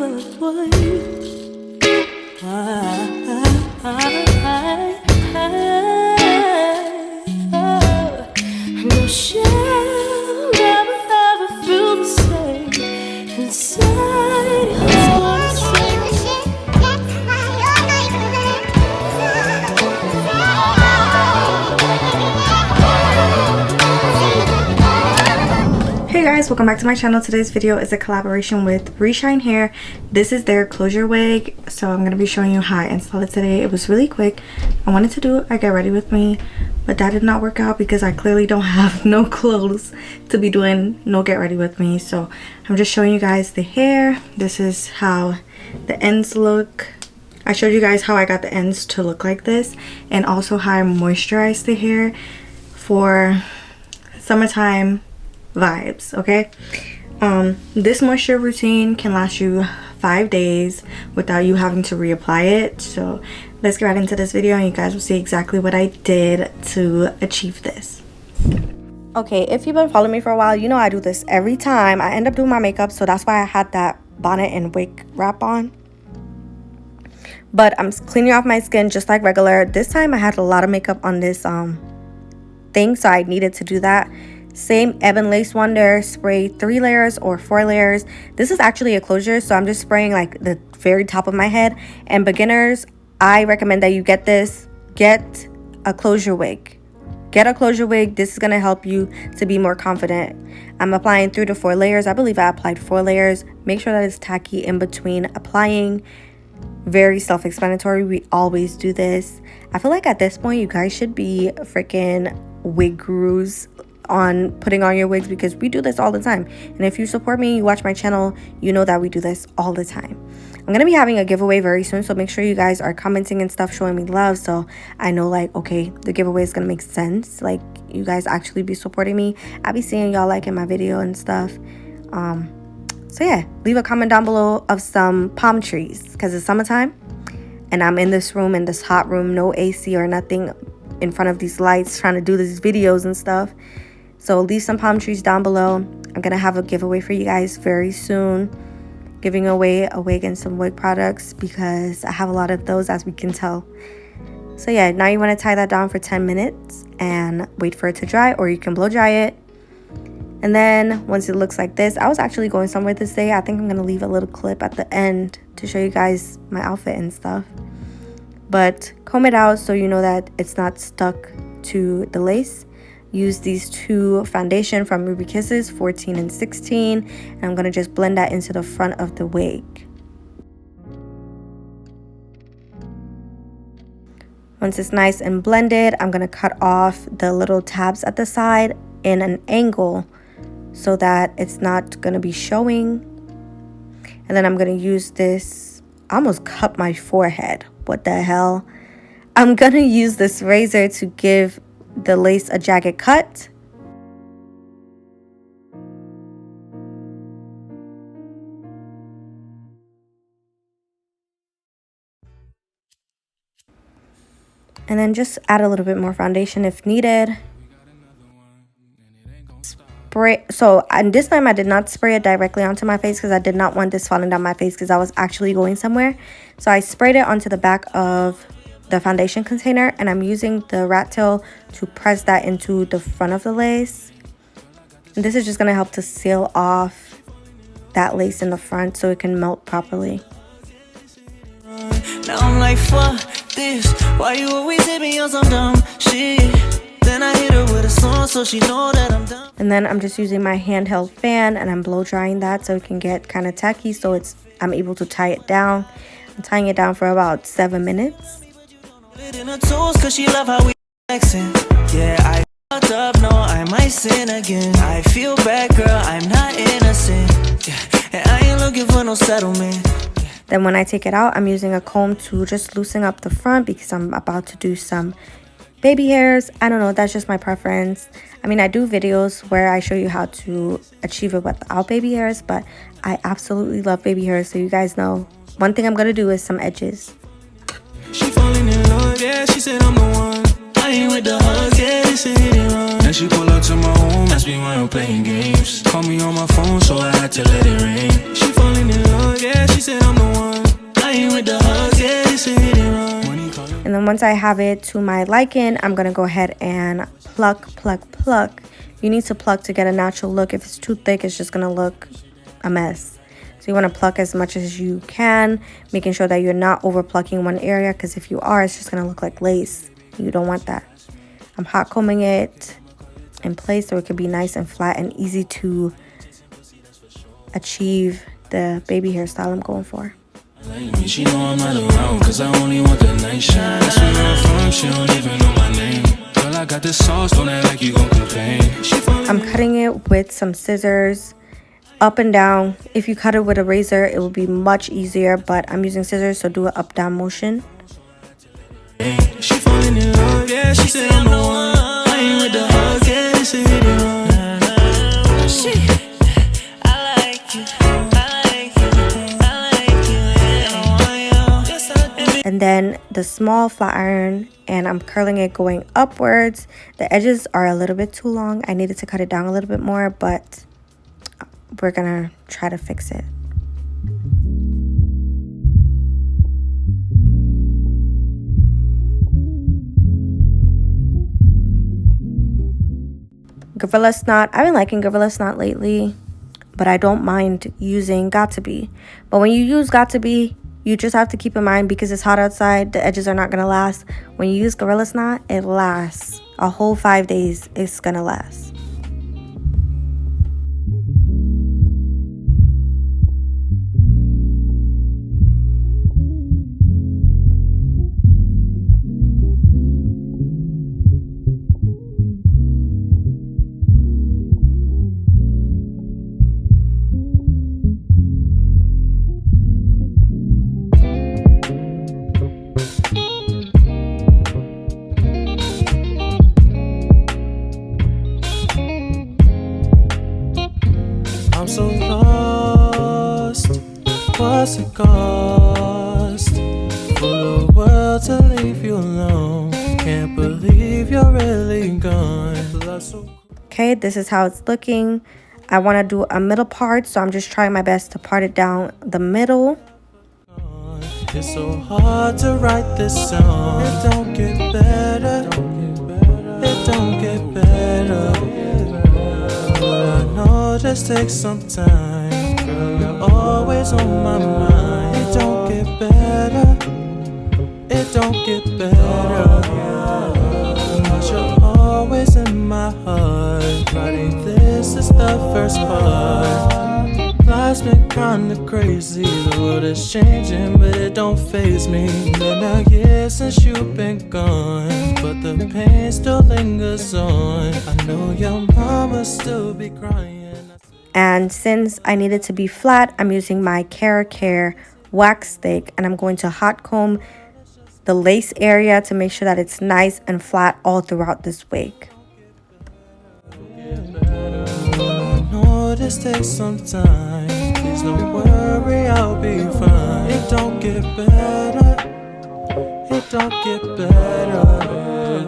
No shall never ever feel the same inside your Hey guys, welcome back to my channel. Today's video is a collaboration with Reshine Hair. This is their closure wig, so I'm going to be showing you how I installed it today. It was really quick. I wanted to do a get ready with me, but that did not work out because I clearly don't have no clothes to be doing no get ready with me. So I'm just showing you guys the hair. This is how the ends look. I showed you guys how I got the ends to look like this, and also how I moisturized the hair for summertime vibes. Okay, this moisture routine can last you 5 days without you having to reapply it. So let's get right into this video and you guys will see exactly what I did to achieve this. Okay, if you've been following me for a while, you know I do this every time I end up doing my makeup, so that's why I had that bonnet and wig wrap on. But I'm cleaning off my skin just like regular. This time I had a lot of makeup on this thing, so I needed to do that. Same Ebon Lace Wonder spray 3 layers or 4 layers. This is actually a closure, so I'm just spraying like the very top of my head. And beginners, I recommend that you get this. Get a closure wig. Get a closure wig. This is going to help you to be more confident. I'm applying 3 to 4 layers. I believe I applied 4 layers. Make sure that it's tacky in between applying. Very self-explanatory. We always do this. I feel like at this point you guys should be freaking wig gurus on putting on your wigs, because we do this all the time. And if you support me, you watch my channel, you know that we do this all the time. I'm gonna be having a giveaway very soon, so make sure you guys are commenting and stuff, showing me love, so I know like, okay, the giveaway is gonna make sense, like you guys actually be supporting me. I'll be seeing y'all liking my video and stuff. So yeah, leave a comment down below of some palm trees, because it's summertime and I'm in this room, in this hot room, no AC or nothing, in front of these lights, trying to do these videos and stuff. So leave some palm trees down below. I'm gonna have a giveaway for you guys very soon, giving away a wig and some wig products, because I have a lot of those, as we can tell. So yeah, now you want to tie that down for 10 minutes and wait for it to dry, or you can blow dry it. And then once it looks like this, I was actually going somewhere this day. I think I'm gonna leave a little clip at the end to show you guys my outfit and stuff. But comb it out so you know that it's not stuck to the lace. Use these 2 foundation from Ruby Kisses, 14 and 16, and I'm gonna just blend that into the front of the wig. Once it's nice and blended, I'm gonna cut off the little tabs at the side in an angle so that it's not gonna be showing. And then I'm gonna use this, I almost cut my forehead, what the hell. I'm gonna use this razor to give the lace a jagged cut. And then just add a little bit more foundation if needed. Spray. So and this time I did not spray it directly onto my face, because I did not want this falling down my face, because I was actually going somewhere. So I sprayed it onto the back of the foundation container, and I'm using the rat tail to press that into the front of the lace. And this is just going to help to seal off that lace in the front so it can melt properly. Now I'm like, fuck this, why you always hit me on some dumb shit? Then I hit her with a song so she know that I'm done. And then I'm just using my handheld fan and I'm blow drying that so it can get kind of tacky, so I'm able to tie it down. I'm tying it down for about 7 minutes. In her toes, cause she love how we flexing. Yeah, I fucked up, no, I might sin again. I feel bad, girl, I'm not innocent. Yeah, and I ain't looking for no settlement. Yeah. Then when I take it out, I'm using a comb to just loosen up the front, because I'm about to do some baby hairs. I don't know, that's just my preference. I mean, I do videos where I show you how to achieve it without baby hairs, but I absolutely love baby hairs, so you guys know. One thing I'm gonna do is some edges. She falling in love, yeah, she said I'm the one. I ain't with the hugs, yeah, this ain't hit and run. Then she pull up to my home, ask me why I'm playing games. Call me on my phone, so I had to let it ring. She falling in love, yeah, she she said I'm the one. I ain't with the hugs, yeah, this a hit and run. And then once I have it to my liking, I'm gonna go ahead and pluck. You need to pluck to get a natural look. If it's too thick, it's just gonna look a mess. So you want to pluck as much as you can, making sure that you're not over plucking one area, because if you are, it's just gonna look like lace. You don't want that. I'm hot combing it in place so it could be nice and flat and easy to achieve the baby hairstyle I'm going for. She know I'm not around, cause I only want the night shine. That's where I'm from, she don't even know my name. Girl, I got this sauce, don't act like you gon' complain. I'm cutting it with some scissors, up and down. If you cut it with a razor, it will be much easier, but I'm using scissors, so do an up-down motion. She falling in love, yeah, she said I'm the one. I ain't with the hugs, yeah, this a hit and run. I like you, And then the small flat iron, and I'm curling it going upwards. The edges are a little bit too long. I needed to cut it down a little bit more, but we're gonna try to fix it. Gorilla Snot. I've been liking Gorilla Snot lately, but I don't mind using 𝐻𝐿𝐴. But when you use 𝐻𝐿𝐴, you just have to keep in mind, because it's hot outside, the edges are not going to last. When you use Gorilla Snot, it lasts a whole 5 days. It's going to last. I'm so lost, what's it cost for the world to leave you alone? Can't believe you're really gone. Okay, this is how it's looking. I want to do a middle part, so I'm just trying my best to part it down the middle. It's so hard to write this song. It don't get better. It don't get better. But I know just take some time. Girl, you're always on my mind. It don't get better. It don't get better. But you're always in my heart. Writing this is the first part. Life's been kinda crazy, the world is changing, but it don't faze me. Been a year since you've been gone, but the pain still lingers on. I know your mama still be crying. And since I need it to be flat, I'm using my Erickaj wax stick, and I'm going to hot comb the lace area to make sure that it's nice and flat all throughout this wig. This takes some time. Please don't worry, I'll be fine. It don't get better. It don't get better.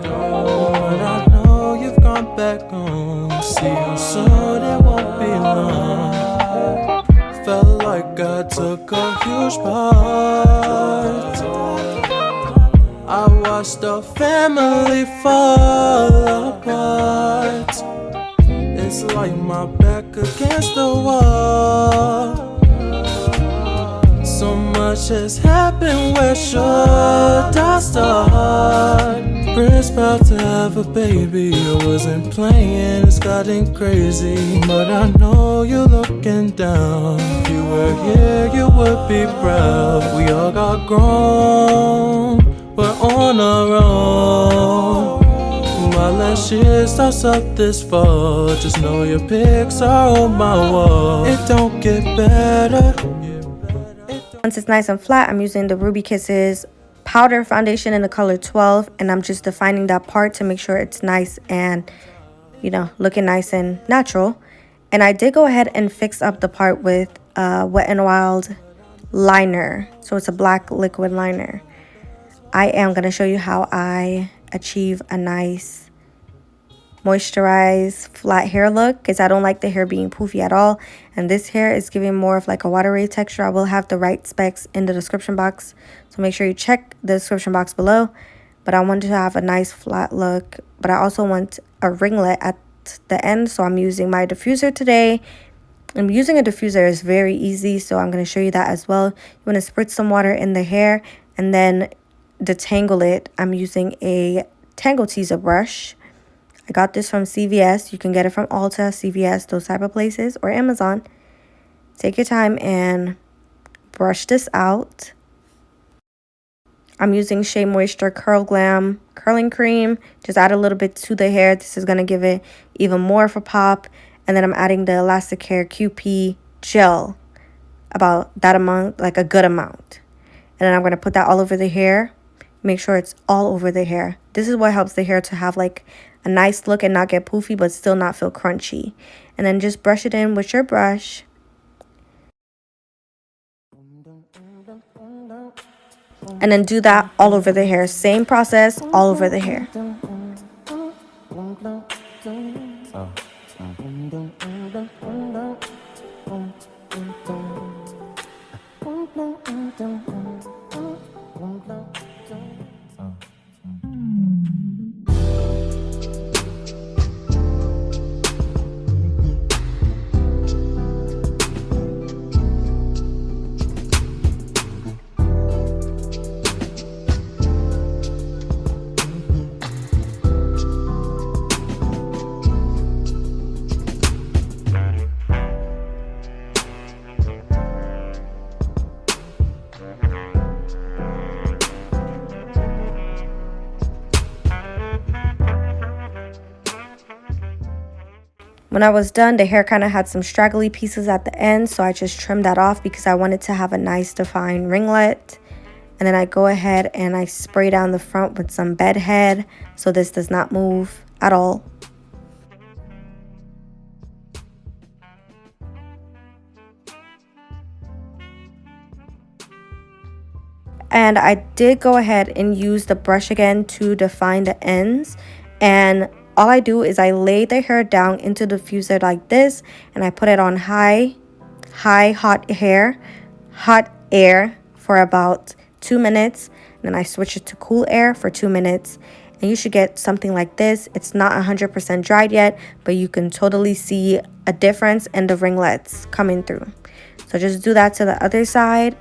But I know you've gone back home. See you soon, it won't be long. Felt like I took a huge part. I watched the family fall apart. It's like my back against the wall. So much has happened, where should I start? We're about to have a baby, I wasn't playing, it's gotten crazy. But I know you're looking down. If you were here, you would be proud. We all got grown, we're on our own. My last year starts up this fall. Just know your pics are on my wall. It don't get better. Once it's nice and flat, I'm using the Ruby Kisses powder foundation in the color 12, and I'm just defining that part to make sure it's nice and, you know, looking nice and natural. And I did go ahead and fix up the part with Wet n Wild liner. So it's a black liquid liner. I am going to show you how I achieve a nice moisturized flat hair look because I don't like the hair being poofy at all. And this hair is giving more of like a watery texture. I will have the right specs in the description box, so make sure you check the description box below. But I want to have a nice flat look, but I also want a ringlet at the end, so I'm using my diffuser today. And using a diffuser is very easy, so I'm going to show you that as well. You want to spritz some water in the hair and then detangle it. I'm using a Tangle Teaser brush. I got this from CVS. You can get it from Ulta, CVS, those type of places, or Amazon. Take your time and brush this out. I'm using Shea Moisture Curl Glam curling cream. Just add a little bit to the hair. This is going to give it even more of a pop. And then I'm adding the Elastic Hair QP gel, about that amount, like a good amount. And then I'm going to put that all over the hair. Make sure it's all over the hair. This is what helps the hair to have like a nice look and not get poofy, but still not feel crunchy. And then just brush it in with your brush. And then do that all over the hair. Same process, all over the hair. When I was done, the hair kind of had some straggly pieces at the end, so I just trimmed that off because I wanted to have a nice defined ringlet. And then I go ahead and I spray down the front with some bed head so this does not move at all. And I did go ahead and use the brush again to define the ends. And all I do is I lay the hair down into the diffuser like this, and I put it on hot air for about 2 minutes. And then I switch it to cool air for 2 minutes. And you should get something like this. It's not 100% dried yet, but you can totally see a difference in the ringlets coming through. So just do that to the other side.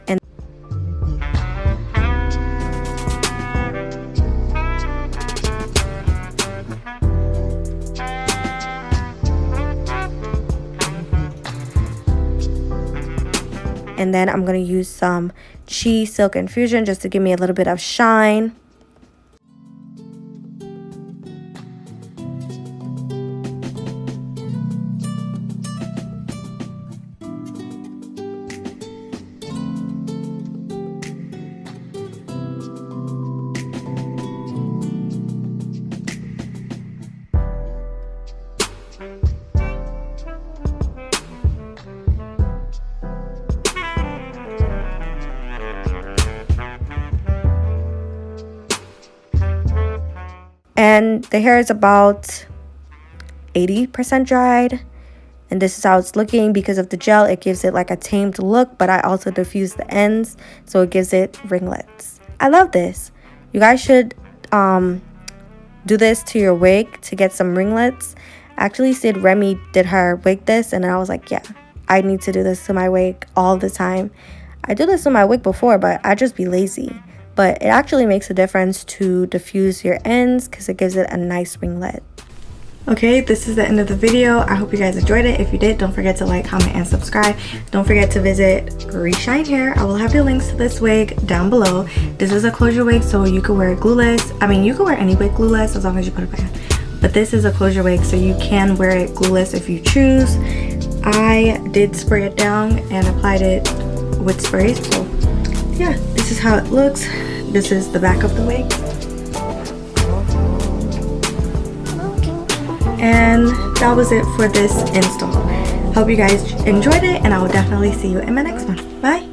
And then I'm going to use some 𝐻𝐿 Silk Infusion just to give me a little bit of shine. And the hair is about 80% dried. And this is how it's looking. Because of the gel, it gives it like a tamed look. But I also diffuse the ends, so it gives it ringlets. I love this. You guys should do this to your wig to get some ringlets. Actually, Sid Remy did her wig this. And I was like, yeah, I need to do this to my wig all the time. I do this to my wig before, but I just be lazy. But it actually makes a difference to diffuse your ends because it gives it a nice ringlet. Okay, this is the end of the video. I hope you guys enjoyed it. If you did, don't forget to like, comment, and subscribe. Don't forget to visit Reshine Hair. I will have the links to this wig down below. This is a closure wig, so you could wear it glueless. I mean, you could wear any wig glueless as long as you put it back. But this is a closure wig, so you can wear it glueless if you choose. I did spray it down and applied it with spray, so yeah, this is how it looks. This is the back of the wig. And that was it for this install. Hope you guys enjoyed it, and I will definitely see you in my next one. Bye.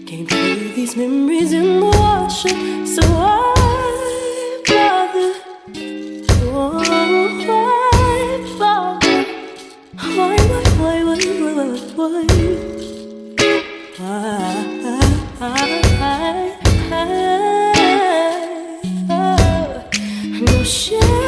Can't leave these memories in the washer, so I bother. boy. No shame.